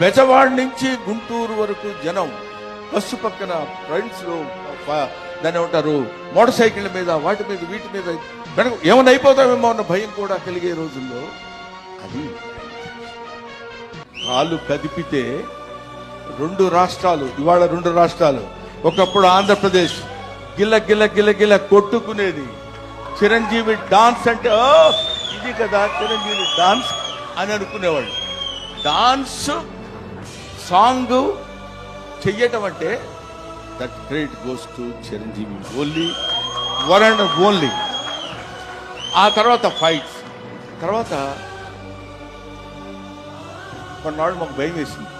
బెజవాడ నుంచి గుంటూరు వరకు జనం బస్సు పక్కన ఫ్రెండ్స్లో దాన్ని ఏమంటారు మోటార్ సైకిళ్ళ మీద వాటి మీద వీటి మీద ఏమైనా అయిపోతామేమో అన్న భయం కూడా కలిగే రోజుల్లో అది కాలు కదిపితే రెండు రాష్ట్రాలు, ఇవాళ రెండు రాష్ట్రాలు. ఒకప్పుడు ఆంధ్రప్రదేశ్ గిల్ల గిల్ల గిల్ల గిల్ల కొట్టుకునేది. చిరంజీవి డాన్స్ అంటే ఇది కదా చిరంజీవి డాన్స్ అని అనుకునేవాళ్ళు. డాన్స్ సాంగ్ చెయ్యటం అంటే that credit goes to Chiranjeevi only, one and only. ఆ తర్వాత ఫైట్స్, తర్వాత కొన్నాళ్ళు మాకు భయం వేసింది,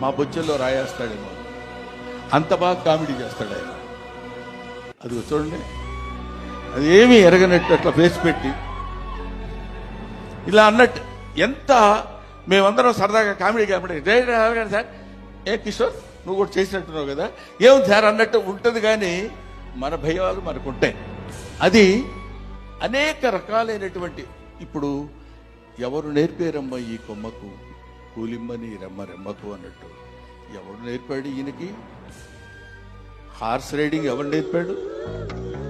మా బొచ్చల్లో రాయేస్తాడేమో, అంత బాగా కామెడీ చేస్తాడు ఆయన. అది చూడండి, అది ఏమీ ఎరగనట్టు అట్లా ఫేస్ పెట్టి ఇలా అన్నట్టు ఎంత మేమందరం సరదాగా కామెడీ సార్ ఏ కిషోర్ నువ్వు కూడా చేసినట్టున్నావు కదా, ఏముంది సార్ అన్నట్టు ఉంటుంది. కానీ మన భయాలు మనకు ఉంటాయి. అది అనేక రకాలైనటువంటి, ఇప్పుడు ఎవరు నేర్పారమ్మ ఈ కొమ్మకు కూలిమ్మని రెమ్మ రెమ్మకు అన్నట్టు ఎవడు నేర్పాడు ఈయనకి? హార్స్ రైడింగ్ ఎవరు నేర్పాడు?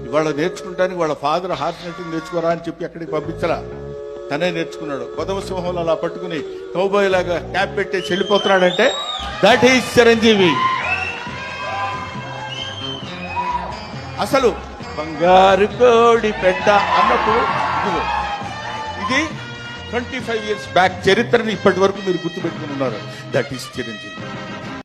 ఇవాళ నేర్చుకుంటానికి వాళ్ళ ఫాదర్ హార్స్ రైడింగ్ నేర్చుకోరా అని చెప్పి అక్కడికి పంపించరా, తనే నేర్చుకున్నాడు. కొదవ సింహంలో అలా పట్టుకుని కౌబాయ్ లాగా క్యాప్ పెట్టేసి వెళ్ళిపోతున్నాడంటే దట్ ఈస్ చిరంజీవి. అసలు బంగారు కోడి పెట్ట అన్నప్పుడు ఇది 25 years బ్యాక్ చరిత్రని ఇప్పటి వరకు మీరు గుర్తుపెట్టుకుని ఉన్నారు. That is Chiranjeevi.